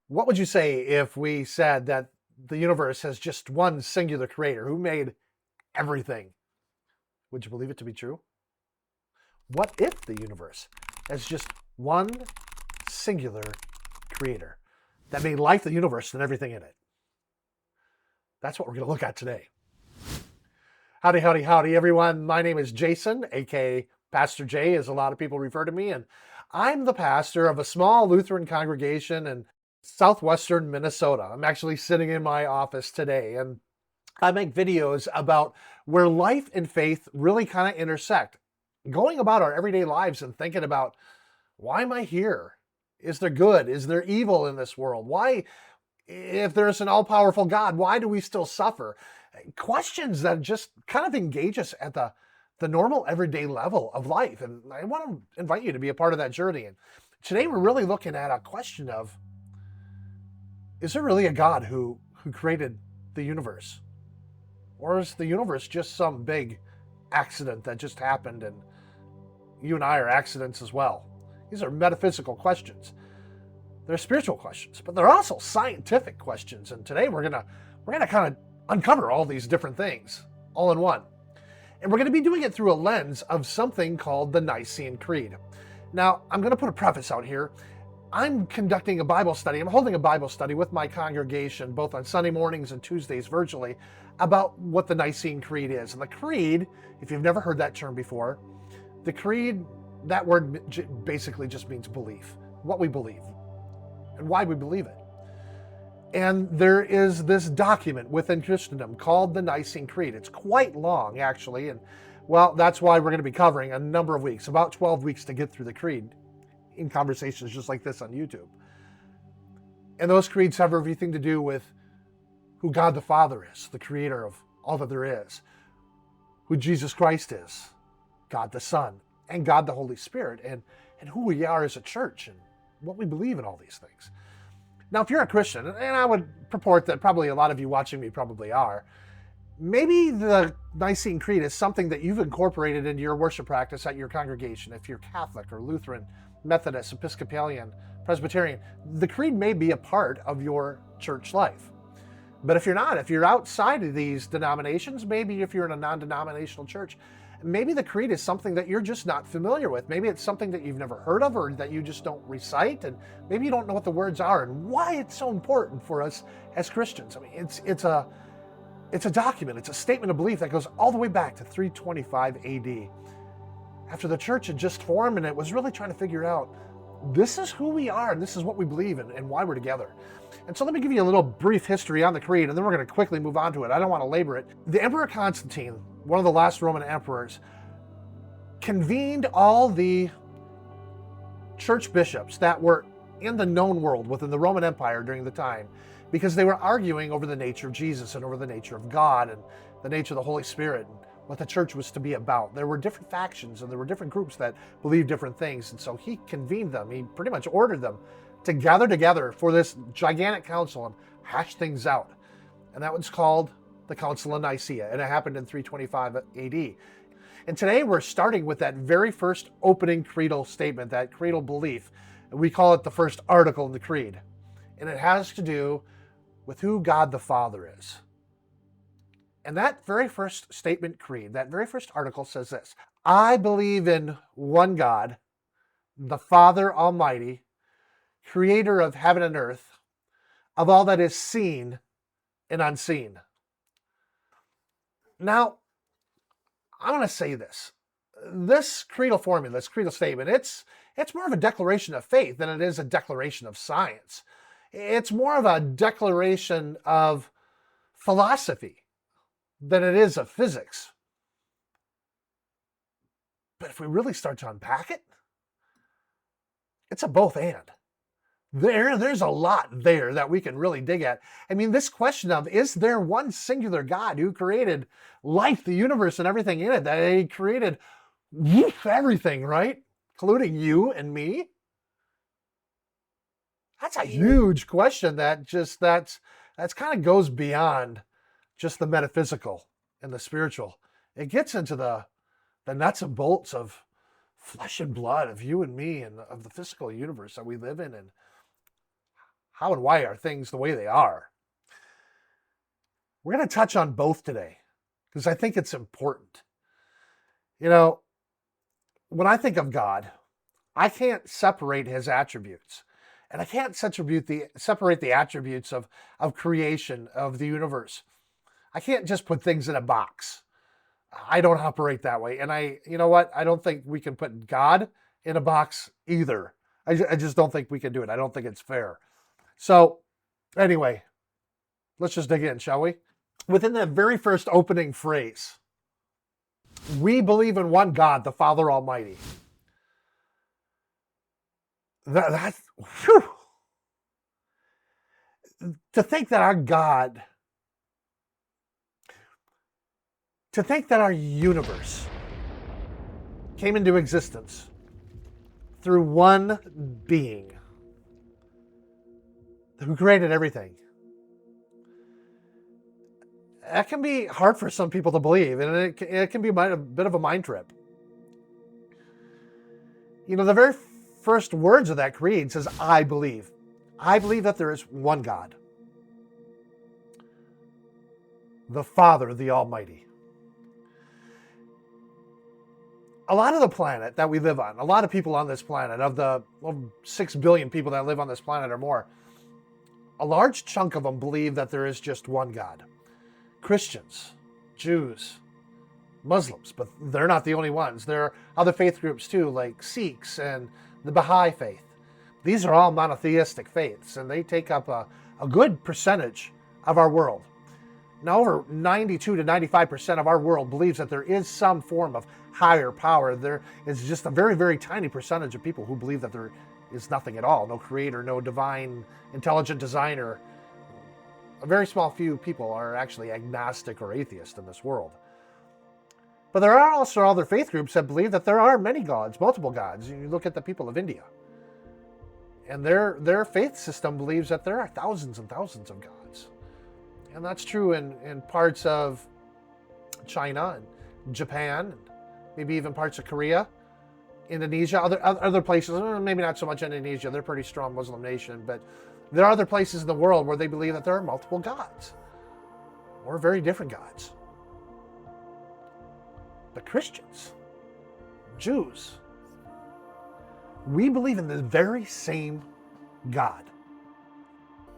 What would you say if we said that the universe has just one singular creator who made everything? Would you believe it to be true? What if the universe has just one singular creator that made life, the universe, and everything in it? That's what we're going to look at today. Howdy, howdy, howdy, everyone. My name is Jason, aka Pastor J, as a lot of people refer to me, and I'm the pastor of a small Lutheran congregation in southwestern Minnesota. I'm actually sitting in my office today, and I make videos about where life and faith really kind of intersect, going about our everyday lives and thinking about, why am I here? Is there good? Is there evil in this world? Why, if there's an all-powerful God, why do we still suffer? Questions that just kind of engage us at the normal everyday level of life. And I want to invite you to be a part of that journey. And today we're really looking at a question of, is there really a God who created the universe? Or is the universe just some big accident that just happened and you and I are accidents as well? These are metaphysical questions. They're spiritual questions, but they're also scientific questions. And today we're gonna kind of uncover all these different things all in one. And we're going to be doing it through a lens of something called the Nicene Creed. Now, I'm going to put a preface out here. I'm conducting a Bible study. I'm holding a Bible study with my congregation, both on Sunday mornings and Tuesdays virtually, about what the Nicene Creed is. And the creed, if you've never heard that term before, the creed, that word basically just means belief, what we believe and why we believe it. And there is this document within Christendom called the Nicene Creed. It's quite long, actually, and well, that's why we're going to be covering a number of weeks, about 12 weeks to get through the creed in conversations just like this on YouTube. And those creeds have everything to do with who God the Father is, the creator of all that there is, who Jesus Christ is, God the Son, and God the Holy Spirit, and who we are as a church and what we believe in all these things. Now, if you're a Christian, and I would purport that probably a lot of you watching me probably are, maybe the Nicene Creed is something that you've incorporated into your worship practice at your congregation. If you're Catholic or Lutheran, Methodist, Episcopalian, Presbyterian, the creed may be a part of your church life. But if you're not, if you're outside of these denominations, maybe if you're in a non-denominational church, maybe the creed is something that you're just not familiar with. Maybe it's something that you've never heard of or that you just don't recite, and maybe you don't know what the words are and why it's so important for us as Christians. I mean, it's a document, it's a statement of belief that goes all the way back to 325 AD, after the church had just formed and it was really trying to figure out, this is who we are and this is what we believe in and why we're together. And so let me give you a little brief history on the creed, and then we're going to quickly move on to it. I don't want to labor it. The Emperor Constantine, one of the last Roman emperors, convened all the church bishops that were in the known world within the Roman Empire during the time, because they were arguing over the nature of Jesus and over the nature of God and the nature of the Holy Spirit and what the church was to be about. There were different factions and there were different groups that believed different things. And so he convened them. He pretty much ordered them to gather together for this gigantic council and hash things out. And that was called the Council of Nicaea, and it happened in 325 AD. And today we're starting with that very first opening creedal statement, that creedal belief. We call it the first article in the creed. And it has to do with who God the Father is. And that very first statement creed, that very first article says this: I believe in one God, the Father Almighty, creator of heaven and earth, of all that is seen and unseen. Now, I want to say this. This creedal formula, this creedal statement, it's more of a declaration of faith than it is a declaration of science. It's more of a declaration of philosophy than it is of physics. But if we really start to unpack it, it's a both and. There's a lot there that we can really dig at. I mean, this question of, is there one singular God who created life, the universe, and everything in it, that he created everything, right? Including you and me? That's a huge question that's kind of goes beyond just the metaphysical and the spiritual. It gets into the nuts and bolts of flesh and blood of you and me and of the physical universe that we live in, and how and why are things the way they are? We're going to touch on both today because I think it's important. You know, when I think of God, I can't separate his attributes. And I can't separate the attributes of creation, of the universe. I can't just put things in a box. I don't operate that way. And you know what? I don't think we can put God in a box either. I just don't think we can do it. I don't think it's fair. So anyway, let's just dig in, shall we? Within the very first opening phrase, we believe in one God, the Father Almighty. That's, whew. To think that our God, to think that our universe came into existence through one being who created everything. That can be hard for some people to believe, and it can be a bit of a mind trip. You know, the very first words of that creed says, I believe. I believe that there is one God, the Father, the Almighty. A lot of the planet that we live on, a lot of people on this planet, of the 6 billion people that live on this planet or more, a large chunk of them believe that there is just one God. Christians, Jews, Muslims, but they're not the only ones. There are other faith groups too, like Sikhs and the Baha'i faith. These are all monotheistic faiths, and they take up a good percentage of our world. Now, over 92 to 95% of our world believes that there is some form of higher power. There is just a very, very tiny percentage of people who believe that there is nothing at all, no creator, no divine, intelligent designer. A very small few people are actually agnostic or atheist in this world. But there are also other faith groups that believe that there are many gods, multiple gods. You look at the people of India, and their faith system believes that there are thousands and thousands of gods. And that's true in parts of China and Japan, and maybe even parts of Korea, Indonesia, other places, maybe not so much Indonesia, they're a pretty strong Muslim nation, but there are other places in the world where they believe that there are multiple gods, or very different gods. But Christians, Jews, we believe in the very same God.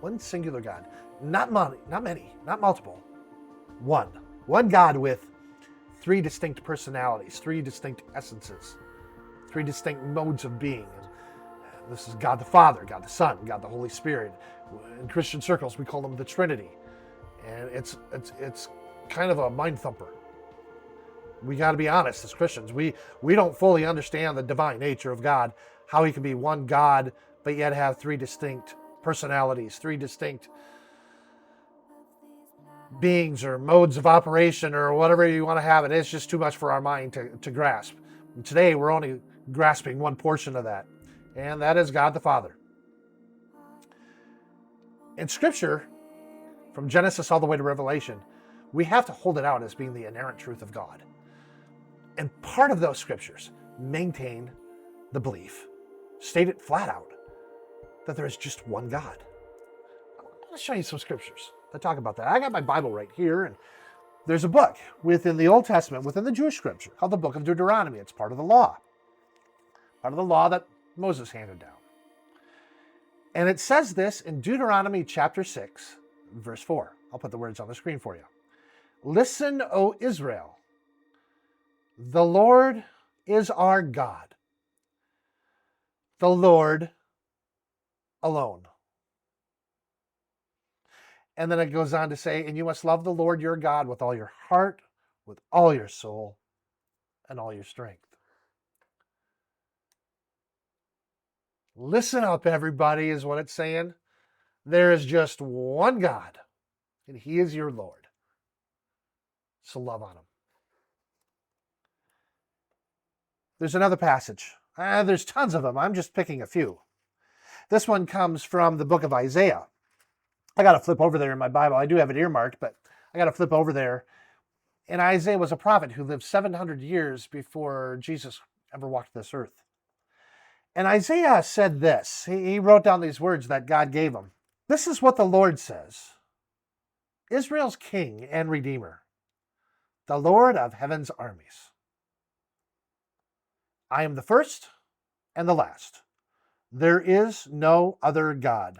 One singular God. Not many, not multiple. One. One God with three distinct personalities, three distinct essences, three distinct modes of being. This is God the Father, God the Son, God the Holy Spirit. In Christian circles, we call them the Trinity. And it's kind of a mind thumper. We got to be honest as Christians. We don't fully understand the divine nature of God, how he can be one God, but yet have three distinct personalities, three distinct beings or modes of operation or whatever you want to have it. It's just too much for our mind to grasp. And today, we're only grasping one portion of that, and that is God the Father. In Scripture, from Genesis all the way to Revelation, we have to hold it out as being the inerrant truth of God. And part of those scriptures maintain the belief, state it flat out, that there is just one God. I'm going to show you some scriptures that talk about that. I got my Bible right here, and there's a book within the Old Testament, within the Jewish scripture, called the Book of Deuteronomy. It's part of the law that Moses handed down. And it says this in Deuteronomy chapter 6, verse 4. I'll put the words on the screen for you. Listen, O Israel. The Lord is our God. The Lord alone. And then it goes on to say, and you must love the Lord your God with all your heart, with all your soul, and all your strength. Listen up, everybody, is what it's saying. There is just one God, and he is your Lord. So love on him. There's another passage. There's tons of them. I'm just picking a few. This one comes from the book of Isaiah. I got to flip over there in my Bible. I do have it earmarked, but I got to flip over there. And Isaiah was a prophet who lived 700 years before Jesus ever walked this earth. And Isaiah said this. He wrote down these words that God gave him. This is what the Lord says, Israel's King and Redeemer, the Lord of heaven's armies. I am the first and the last. There is no other God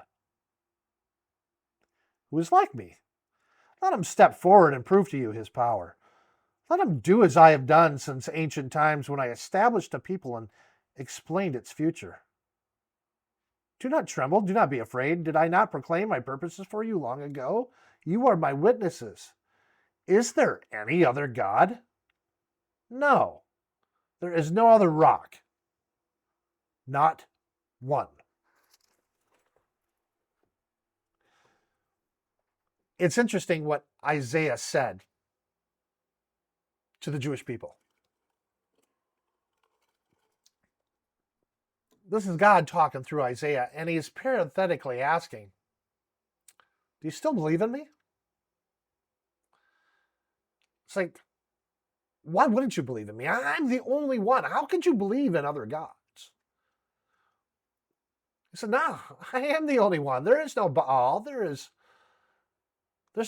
who is like me. Let him step forward and prove to you his power. Let him do as I have done since ancient times when I established a people and explained its future. Do not tremble, do not be afraid. Did I not proclaim my purposes for you long ago? You are my witnesses. Is there any other God? No, there is no other rock. Not one. It's interesting what Isaiah said to the Jewish people. This is God talking through Isaiah, and he's parenthetically asking, do you still believe in me? It's like, why wouldn't you believe in me? I'm the only one. How could you believe in other gods? He said, no, I am the only one. There is no Baal. There's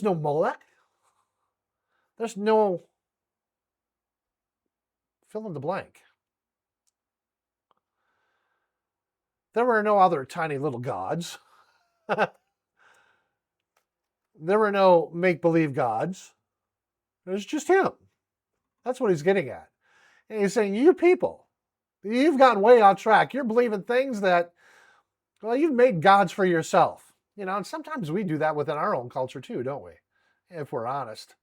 no Molech. There's no fill in the blank. There were no other tiny little gods. There were no make-believe gods. There's just him. That's what he's getting at. And he's saying, you people, you've gotten way off track. You're believing things that, well, you've made gods for yourself. You know, and sometimes we do that within our own culture too, don't we? If we're honest.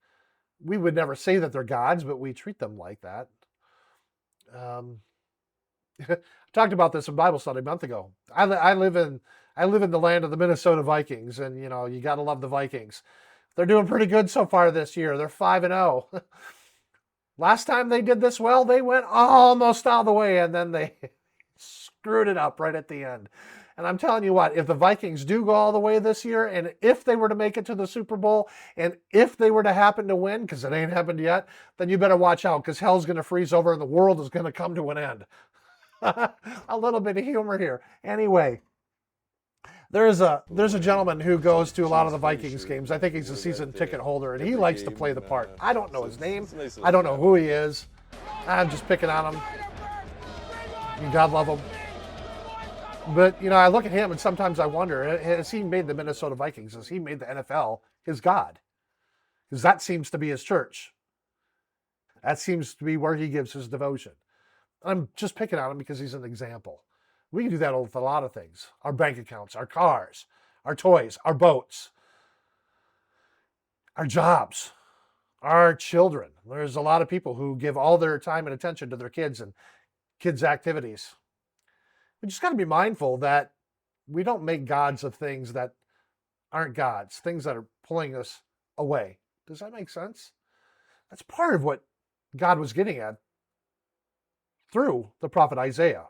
We would never say that they're gods, but we treat them like that. I talked about this in Bible study a month ago. I live in the land of the Minnesota Vikings, and you know, you got to love the Vikings. They're doing pretty good so far this year. They're 5-0. Last time they did this well, they went almost all the way, and then they screwed it up right at the end. And I'm telling you what, if the Vikings do go all the way this year, and if they were to make it to the Super Bowl, and if they were to happen to win, because it ain't happened yet, then you better watch out, because hell's going to freeze over and the world is going to come to an end. A little bit of humor here. Anyway, there's a gentleman who goes to a lot of the Vikings games. I think he's a season ticket holder, and he likes to play the part. I don't know his name. I don't know who he is. I'm just picking on him. God love him. But, you know, I look at him and sometimes I wonder, has he made the Minnesota Vikings? Has he made the NFL his God? Because that seems to be his church. That seems to be where he gives his devotion. I'm just picking on him because he's an example. We can do that with a lot of things. Our bank accounts, our cars, our toys, our boats, our jobs, our children. There's a lot of people who give all their time and attention to their kids and kids' activities. We just got to be mindful that we don't make gods of things that aren't gods, things that are pulling us away. Does that make sense? That's part of what God was getting at through the prophet Isaiah.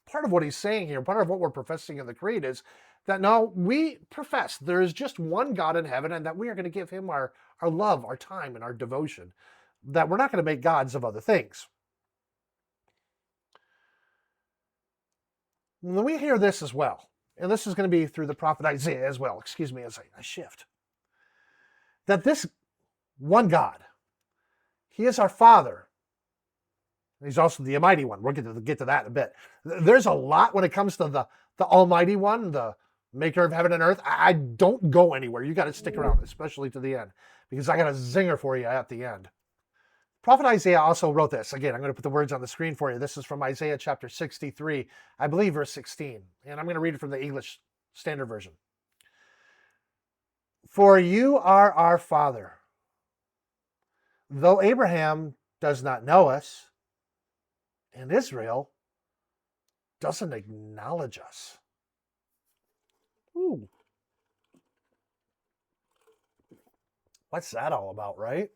Part of what he's saying here, part of what we're professing in the creed is that no, we profess there is just one God in heaven and that we are going to give him our love, our time, and our devotion, that we're not going to make gods of other things. When we hear this as well, and this is going to be through the prophet Isaiah as well, excuse me as I shift, that this one God, he is our Father. He's also the Almighty One. We'll get to that in a bit. There's a lot when it comes to the Almighty One, the maker of heaven and earth. I don't go anywhere. You got to stick around, especially to the end, because I got a zinger for you at the end. Prophet Isaiah also wrote this. Again, I'm going to put the words on the screen for you. This is from Isaiah chapter 63, I believe verse 16. And I'm going to read it from the English Standard Version. For you are our Father, though Abraham does not know us, and Israel doesn't acknowledge us. Ooh. What's that all about, right?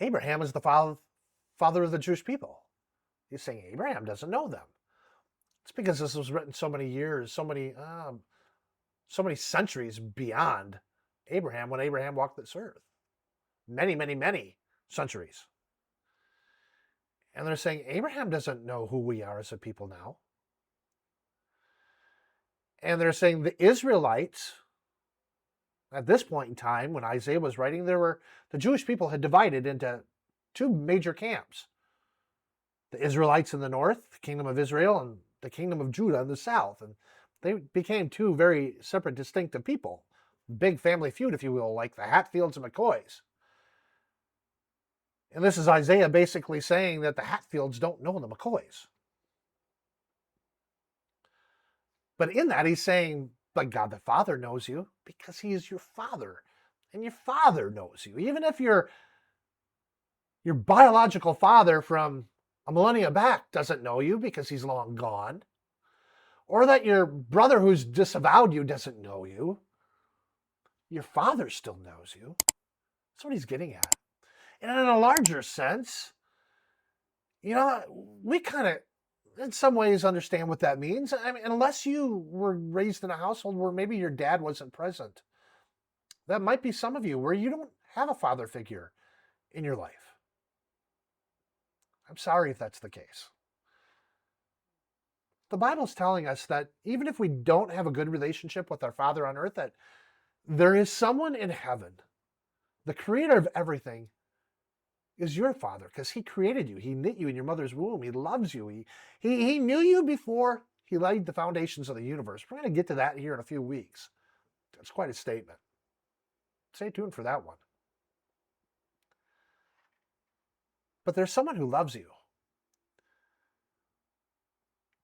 Abraham is the father of the Jewish people. He's saying Abraham doesn't know them. It's because this was written so many years, so many centuries beyond Abraham when Abraham walked this earth. Many, many, many centuries. And they're saying Abraham doesn't know who we are as a people now. And they're saying the Israelites, at this point in time, when Isaiah was writing, the Jewish people had divided into two major camps. The Israelites in the north, the kingdom of Israel, and the kingdom of Judah in the south. And they became two very separate, distinctive people. Big family feud, if you will, like the Hatfields and McCoys. And this is Isaiah basically saying that the Hatfields don't know the McCoys. But in that, he's saying, but God the Father knows you because he is your Father. And your Father knows you. Even if your biological father from a millennia back doesn't know you because he's long gone. Or that your brother who's disavowed you doesn't know you. Your Father still knows you. That's what he's getting at. And in a larger sense, we kind of, in some ways, understand what that means. I mean, unless you were raised in a household where maybe your dad wasn't present. That might be some of you where you don't have a father figure in your life. I'm sorry if that's the case. The Bible's telling us that even if we don't have a good relationship with our Father on earth, that there is someone in heaven, the creator of everything, is your Father because he created you. He knit you in your mother's womb. He loves you. He knew you before he laid the foundations of the universe. We're going to get to that here in a few weeks. That's quite a statement. Stay tuned for that one. But there's someone who loves you.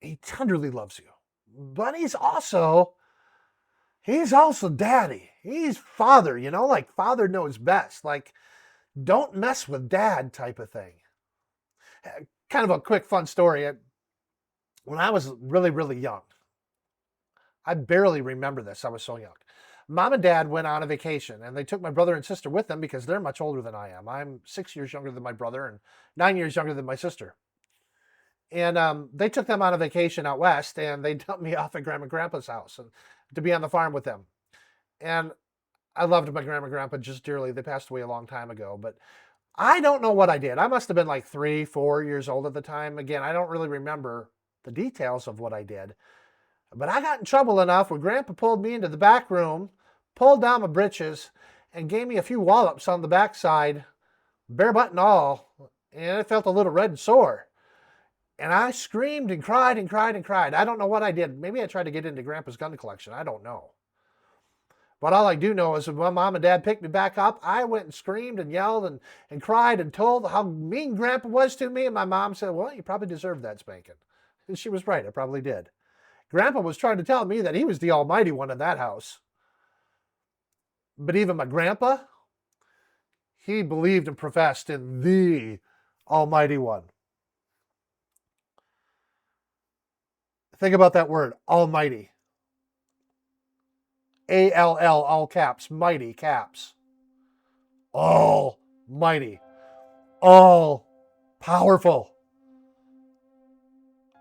He tenderly loves you. But he's also daddy. He's father, like father knows best. Like, don't mess with dad type of thing. Kind of a quick fun story. When I was really, really young, I barely remember this. I was so young. Mom and Dad went on a vacation, and they took my brother and sister with them because they're much older than I am. I'm 6 years younger than my brother and 9 years younger than my sister. And they took them on a vacation out west, and they dumped me off at Grandma and Grandpa's house and to be on the farm with them. And I loved my Grandma and Grandpa just dearly. They passed away a long time ago, but I don't know what I did. I must have been like 3, 4 years old at the time. Again, I don't really remember the details of what I did, but I got in trouble enough where Grandpa pulled me into the back room, pulled down my britches, and gave me a few wallops on the backside, bare butt and all, and it felt a little red and sore. And I screamed and cried and cried and cried. I don't know what I did. Maybe I tried to get into Grandpa's gun collection. I don't know. But all I do know is when Mom and Dad picked me back up, I went and screamed and yelled and cried and told how mean Grandpa was to me. And my mom said, well, you probably deserved that spanking. And she was right. I probably did. Grandpa was trying to tell me that he was the almighty one in that house. But even my grandpa, he believed and professed in the almighty one. Think about that word, almighty. A-L-L, all caps, mighty, caps. Almighty. All powerful.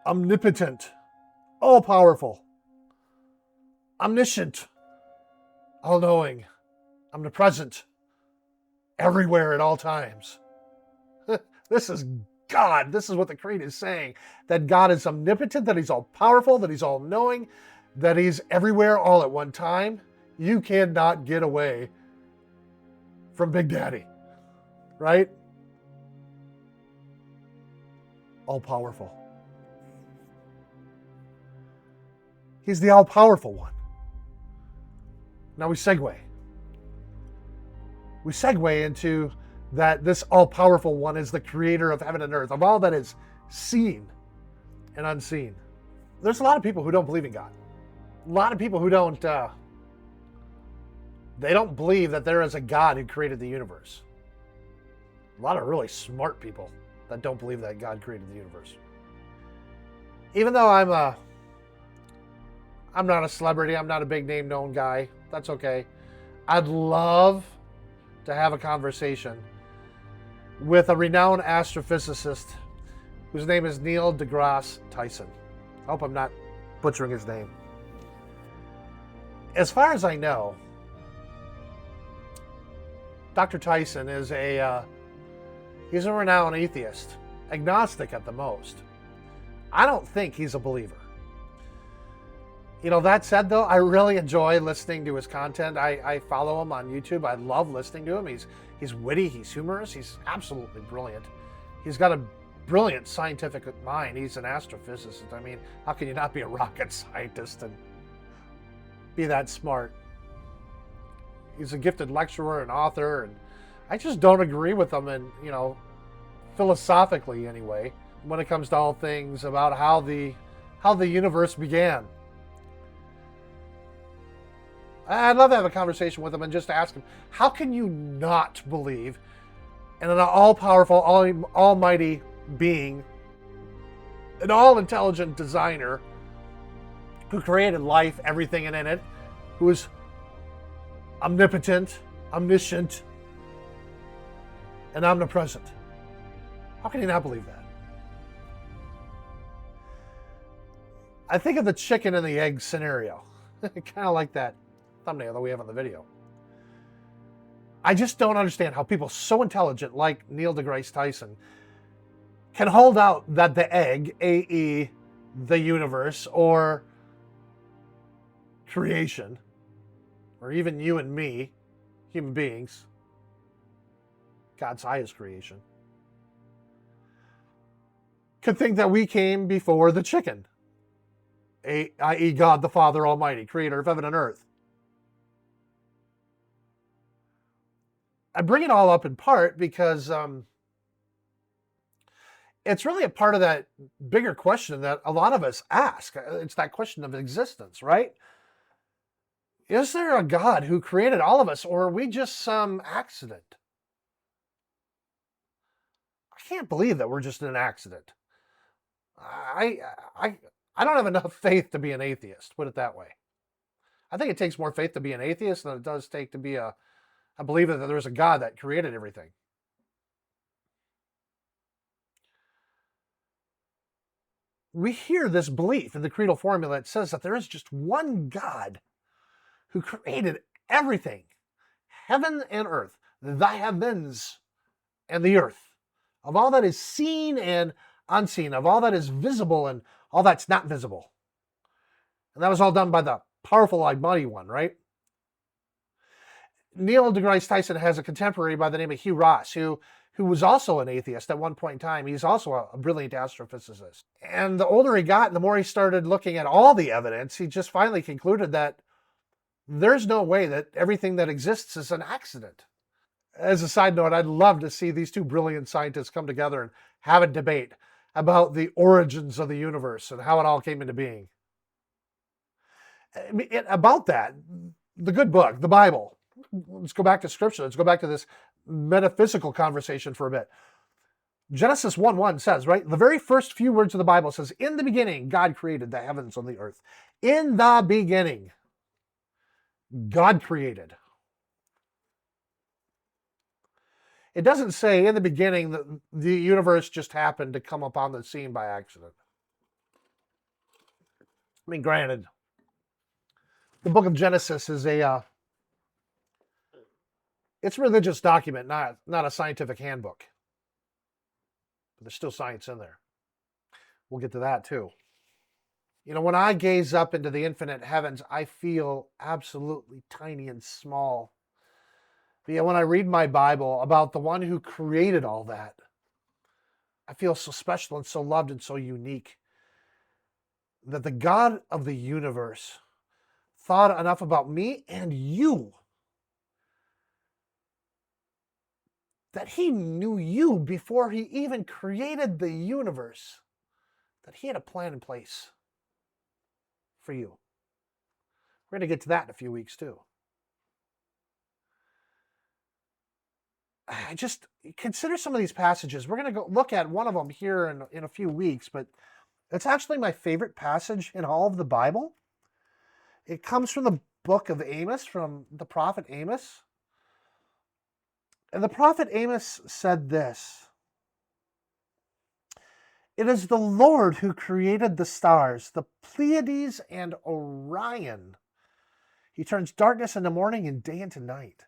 Omnipotent. All powerful. Omniscient. All knowing. Omnipresent. Everywhere at all times. This is God. This is what the Creed is saying. That God is omnipotent, that he's all powerful, that he's all knowing, that he's everywhere all at one time. You cannot get away from Big Daddy, right? All powerful. He's the all powerful one. Now we segue. We segue into that this all powerful one is the creator of heaven and earth, of all that is seen and unseen. There's a lot of people who don't believe in God. A lot of people who don't believe that there is a God who created the universe. A lot of really smart people that don't believe that God created the universe. Even though I'm not a celebrity, I'm not a big name known guy, that's okay. I'd love to have a conversation with a renowned astrophysicist whose name is Neil deGrasse Tyson. I hope I'm not butchering his name. As far as I know, Dr. Tyson is he's a renowned atheist, agnostic at the most. I don't think he's a believer. That said, though, I really enjoy listening to his content. I follow him on YouTube. I love listening to him. He's witty, he's humorous, he's absolutely brilliant. He's got a brilliant scientific mind. He's an astrophysicist. I mean, how can you not be a rocket scientist and be that smart? He's a gifted lecturer and author, and I just don't agree with him, and philosophically anyway, when it comes to all things about how the universe began. I'd love to have a conversation with him and just ask him, how can you not believe in an all-powerful, almighty being, an all-intelligent designer who created life, everything in it, who is omnipotent, omniscient, and omnipresent? How can you not believe that? I think of the chicken and the egg scenario. Kind of like that thumbnail that we have on the video. I just don't understand how people so intelligent like Neil deGrasse Tyson can hold out that the egg, i.e. the universe, or creation, or even you and me, human beings, God's highest creation, could think that we came before the chicken, i.e. God the Father Almighty, creator of heaven and earth. I bring it all up in part because it's really a part of that bigger question that a lot of us ask. It's that question of existence, right? Is there a God who created all of us, or are we just some accident? I can't believe that we're just an accident. I don't have enough faith to be an atheist, put it that way. I think it takes more faith to be an atheist than it does take to be a believer that there's a God that created everything. We hear this belief in the creedal formula. It says that there is just one God who created everything, heaven and earth, the heavens and the earth, of all that is seen and unseen, of all that is visible and all that's not visible. And that was all done by the powerful, almighty one, right? Neil deGrasse Tyson has a contemporary by the name of Hugh Ross, who was also an atheist at one point in time. He's also a brilliant astrophysicist. And the older he got, and the more he started looking at all the evidence, he just finally concluded that there's no way that everything that exists is an accident. As a side note, I'd love to see these two brilliant scientists come together and have a debate about the origins of the universe and how it all came into being. About that, the good book, the Bible. Let's go back to scripture. Let's go back to this metaphysical conversation for a bit. Genesis 1:1 says, right? The very first few words of the Bible says, in the beginning, God created the heavens and the earth. In the beginning, God created. It doesn't say in the beginning that the universe just happened to come upon the scene by accident. I mean, granted, the book of Genesis is it's a religious document, not a scientific handbook. But there's still science in there. We'll get to that too. When I gaze up into the infinite heavens, I feel absolutely tiny and small. But yet when I read my Bible about the one who created all that, I feel so special and so loved and so unique. That the God of the universe thought enough about me and you that he knew you before he even created the universe, that he had a plan in place for you. We're going to get to that in a few weeks too. I just consider some of these passages. We're going to go look at one of them here in a few weeks, but it's actually my favorite passage in all of the Bible. It comes from the book of Amos, from the prophet Amos. And the prophet Amos said this: it is the Lord who created the stars, the Pleiades and Orion. He turns darkness into morning and day into night.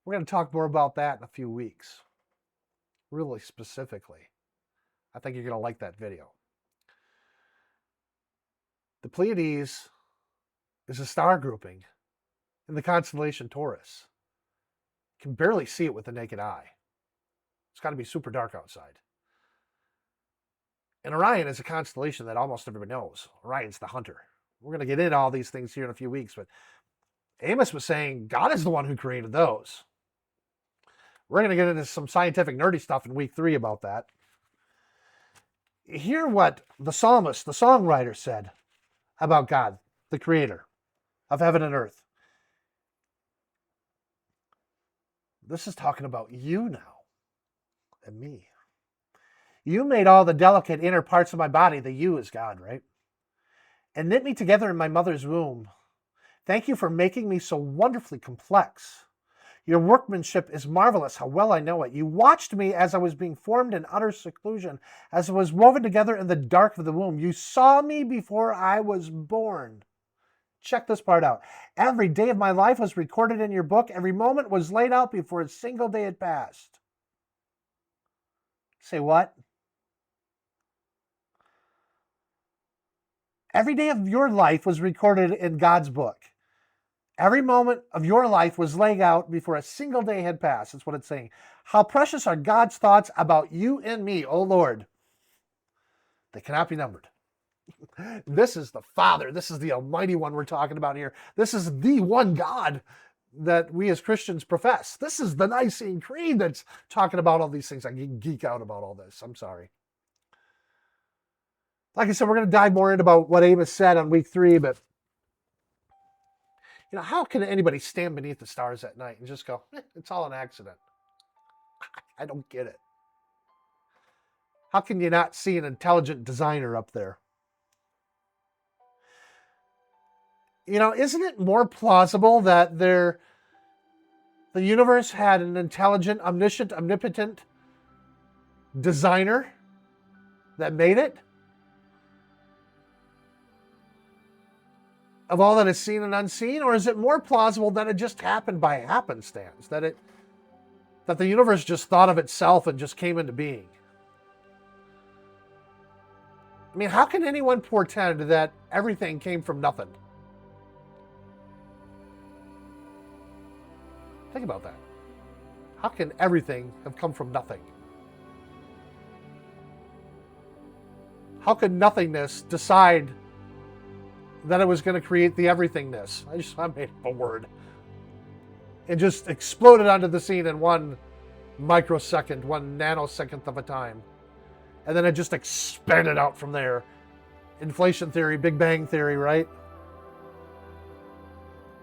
We're going to talk more about that in a few weeks, really specifically. I think you're going to like that video. The Pleiades is a star grouping in the constellation Taurus. You can barely see it with the naked eye. It's got to be super dark outside. And Orion is a constellation that almost everybody knows. Orion's the hunter. We're going to get into all these things here in a few weeks, but Amos was saying God is the one who created those. We're going to get into some scientific nerdy stuff in week 3 about that. Hear what the psalmist, the songwriter, said about God, the creator of heaven and earth. This is talking about you now and me. You made all the delicate inner parts of my body. The you is God, right? And knit me together in my mother's womb. Thank you for making me so wonderfully complex. Your workmanship is marvelous, how well I know it. You watched me as I was being formed in utter seclusion, as I was woven together in the dark of the womb. You saw me before I was born. Check this part out. Every day of my life was recorded in your book. Every moment was laid out before a single day had passed. Say what? Every day of your life was recorded in God's book. Every moment of your life was laid out before a single day had passed. That's what it's saying. How precious are God's thoughts about you and me, O Lord. They cannot be numbered. This is the Father. This is the Almighty One we're talking about here. This is the one God that we as Christians profess. This is the Nicene Creed that's talking about all these things. I geek out about all this. I'm sorry. Like I said, we're going to dive more into about what Amos said on week 3, but how can anybody stand beneath the stars at night and just go, it's all an accident? I don't get it. How can you not see an intelligent designer up there? Isn't it more plausible that the universe had an intelligent, omniscient, omnipotent designer that made it? Of all that is seen and unseen? Or is it more plausible that it just happened by happenstance? That the universe just thought of itself and just came into being? I mean, how can anyone portend that everything came from nothing? Think about that. How can everything have come from nothing? How could nothingness decide that it was going to create the everythingness? I made up a word. It just exploded onto the scene in 1 microsecond, 1 nanosecond of a time. And then it just expanded out from there. Inflation theory, Big Bang theory, right?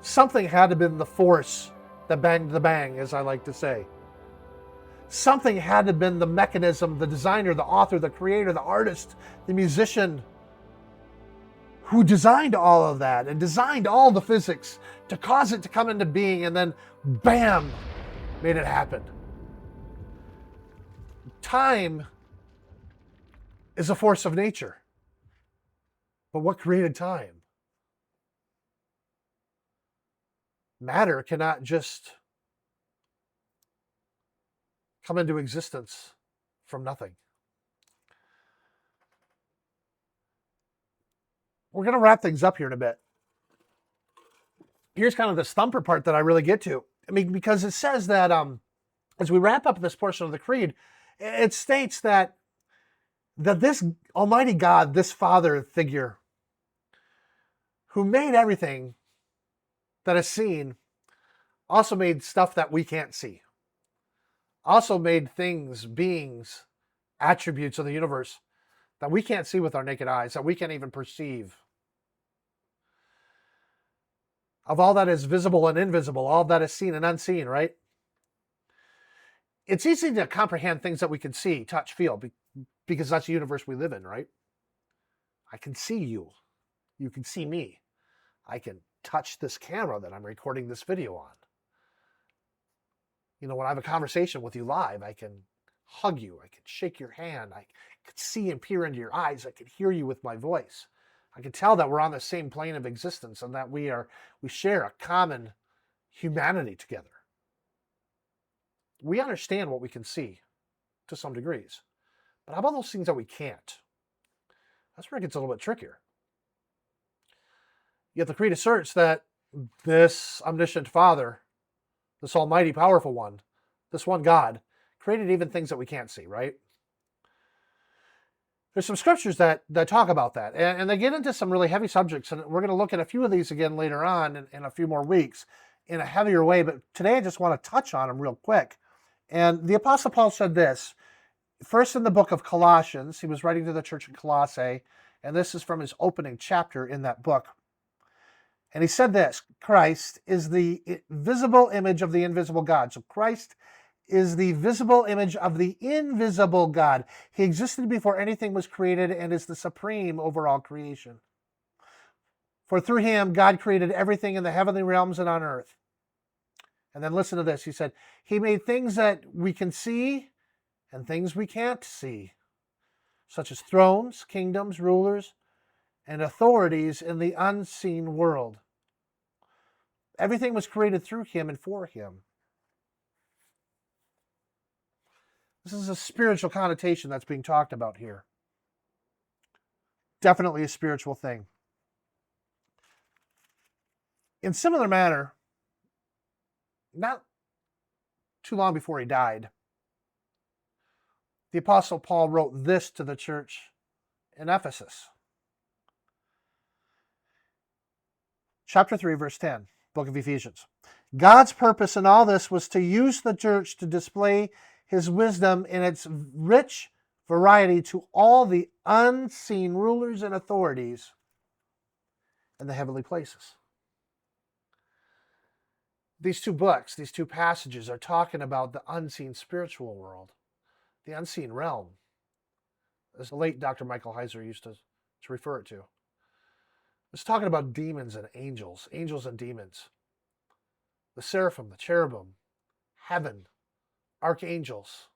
Something had to have been the force that banged the bang, as I like to say. Something had to have been the mechanism, the designer, the author, the creator, the artist, the musician, who designed all of that and designed all the physics to cause it to come into being, and then bam, made it happen. Time is a force of nature. But what created time? Matter cannot just come into existence from nothing. We're going to wrap things up here in a bit. Here's kind of the thumper part that I really get to. I mean, because it says that as we wrap up this portion of the creed, it states that this Almighty God, this Father figure, who made everything that is seen, also made stuff that we can't see. Also made things, beings, attributes of the universe that we can't see with our naked eyes, that we can't even perceive. Of all that is visible and invisible, all that is seen and unseen, right? It's easy to comprehend things that we can see, touch, feel, because that's the universe we live in, right? I can see you. You can see me. I can touch this camera that I'm recording this video on. When I have a conversation with you live, I can hug you. I can shake your hand. I can see and peer into your eyes. I can hear you with my voice. I can tell that we're on the same plane of existence and that we share a common humanity together. We understand what we can see to some degrees. But how about those things that we can't? That's where it gets a little bit trickier. Yet the Creed asserts that this omniscient Father, this almighty, powerful one, this one God, created even things that we can't see, right? There's some scriptures that talk about that, and they get into some really heavy subjects, and we're going to look at a few of these again later on in a few more weeks in a heavier way, but today I just want to touch on them real quick. And the Apostle Paul said this, first in the book of Colossians. He was writing to the church in Colossae, and this is from his opening chapter in that book. And he said this, Christ is the visible image of the invisible God. So Christ is the visible image of the invisible God. He existed before anything was created and is the supreme over all creation. For through him, God created everything in the heavenly realms and on earth. And then listen to this. He said, he made things that we can see and things we can't see, such as thrones, kingdoms, rulers, and authorities in the unseen world. Everything was created through him and for him. This is a spiritual connotation that's being talked about here. Definitely a spiritual thing. In similar manner, not too long before he died, the Apostle Paul wrote this to the church in Ephesus. Chapter 3, verse 10, book of Ephesians. God's purpose in all this was to use the church to display his wisdom in its rich variety to all the unseen rulers and authorities in the heavenly places. These two books, these two passages are talking about the unseen spiritual world, the unseen realm, as the late Dr. Michael Heiser used to refer it to. It's talking about demons and angels and demons, the seraphim, the cherubim, heaven, archangels,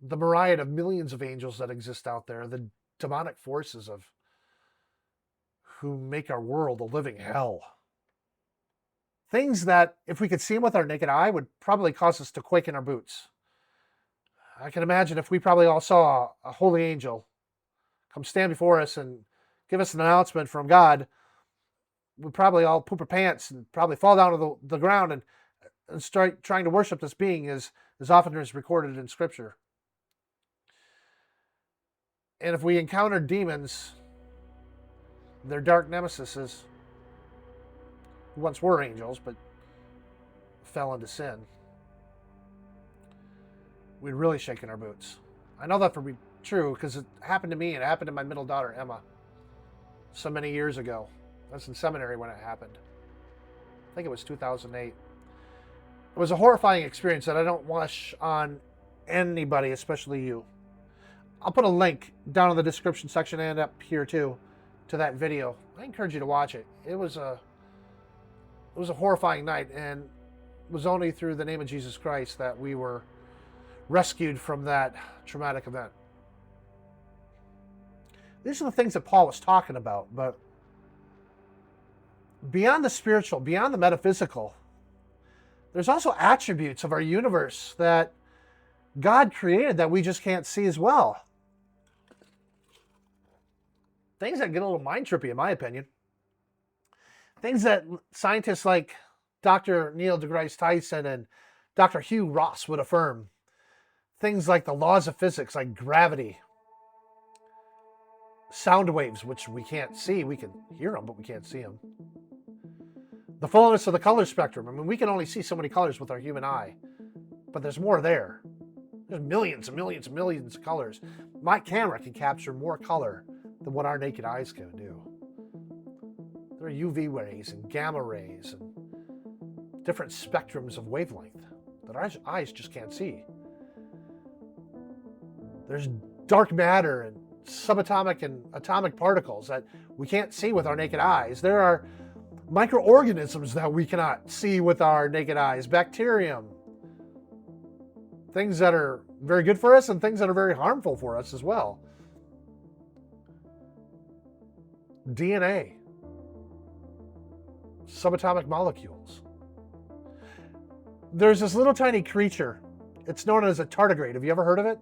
the myriad of millions of angels that exist out there, the demonic forces of who make our world a living hell. Things that, if we could see them with our naked eye, would probably cause us to quake in our boots. I can imagine if we probably all saw a holy angel come stand before us and give us an announcement from God, we'd probably all poop our pants and probably fall down to the ground and start trying to worship this being as often as recorded in Scripture. And if we encountered demons, their dark nemesis, who once were angels but fell into sin, we'd really shake in our boots. I know that to be true because it happened to me and it happened to my middle daughter, Emma, so many years ago. I was in seminary when it happened. I think it was 2008. It was a horrifying experience that I don't wish on anybody, especially you. I'll put a link down in the description section and up here too to that video. I encourage you to watch it. It was a horrifying night, and it was only through the name of Jesus Christ that we were rescued from that traumatic event. These are the things that Paul was talking about, but beyond the spiritual, beyond the metaphysical, there's also attributes of our universe that God created that we just can't see as well. Things that get a little mind trippy, in my opinion. Things that scientists like Dr. Neil deGrasse Tyson and Dr. Hugh Ross would affirm. Things like the laws of physics, like gravity, sound waves, which we can't see. We can hear them, but we can't see them. The fullness of the color spectrum. I mean, we can only see so many colors with our human eye, but there's more there. There's millions and millions and millions of colors. My camera can capture more color than what our naked eyes can do. There are UV rays and gamma rays and different spectrums of wavelength that our eyes just can't see. There's dark matter and subatomic and atomic particles that we can't see with our naked eyes. There are microorganisms that we cannot see with our naked eyes. Bacterium. Things that are very good for us and things that are very harmful for us as well. DNA. Subatomic molecules. There's this little tiny creature. It's known as a tardigrade. Have you ever heard of it?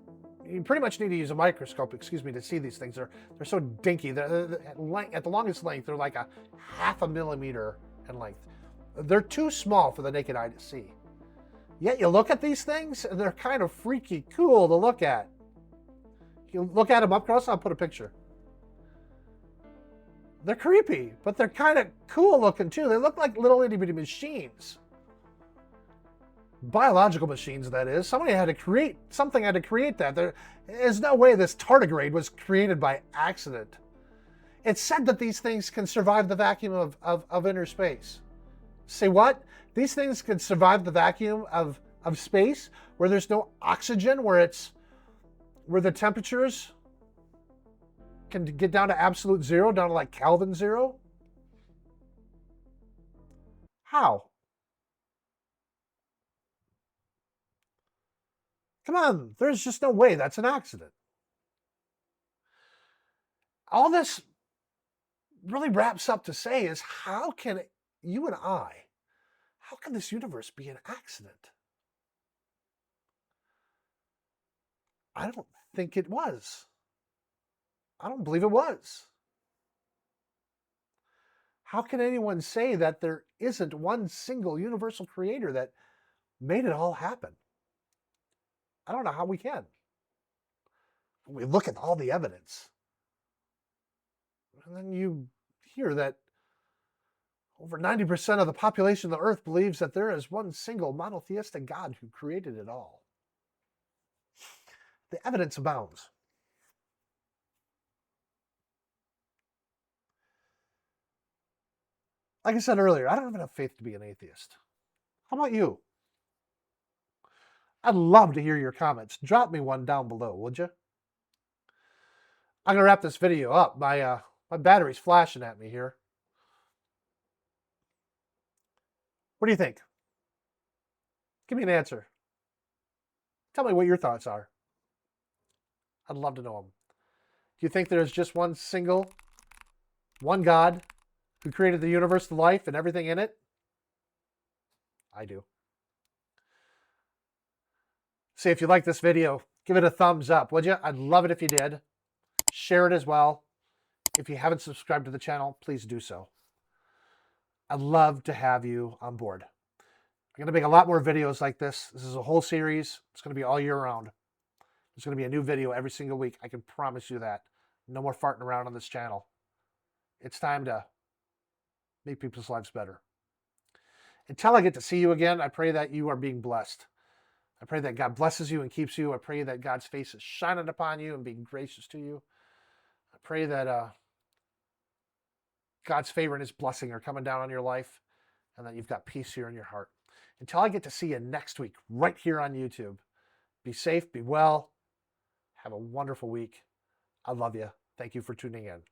you pretty much need to use a microscope, excuse me, to see these things. They're so dinky. At the longest length, they're like a half a millimeter in length. They're too small for the naked eye to see. Yet you look at these things, and they're kind of freaky cool to look at. You look at them up close, I'll put a picture. They're creepy, but they're kind of cool looking too. They look like little itty bitty machines. Biological machines, that is. Something had to create that. There is no way this tardigrade was created by accident. It's said that these things can survive the vacuum of inner space. Say what? These things can survive the vacuum of space where there's no oxygen, where the temperatures can get down to absolute zero, down to like Kelvin zero? How? Come on, there's just no way that's an accident. All this really wraps up to say is, how can you and how can this universe be an accident? I don't think it was. I don't believe it was. How can anyone say that there isn't one single universal creator that made it all happen? I don't know how we can. We look at all the evidence. And then you hear that over 90% of the population of the earth believes that there is one single monotheistic God who created it all. The evidence abounds. Like I said earlier, I don't have enough faith to be an atheist. How about you? I'd love to hear your comments. Drop me one down below, would you? I'm going to wrap this video up. My battery's flashing at me here. What do you think? Give me an answer. Tell me what your thoughts are. I'd love to know them. Do you think there's just one God who created the universe, the life, and everything in it? I do. See, if you like this video, give it a thumbs up, would you? I'd love it if you did. Share it as well. If you haven't subscribed to the channel, please do so. I'd love to have you on board. I'm going to make a lot more videos like this. This is a whole series. It's going to be all year round. There's going to be a new video every single week. I can promise you that. No more farting around on this channel. It's time to make people's lives better. Until I get to see you again, I pray that you are being blessed. I pray that God blesses you and keeps you. I pray that God's face is shining upon you and being gracious to you. I pray that God's favor and his blessing are coming down on your life and that you've got peace here in your heart. Until I get to see you next week, right here on YouTube, be safe, be well, have a wonderful week. I love you. Thank you for tuning in.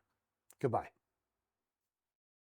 Goodbye.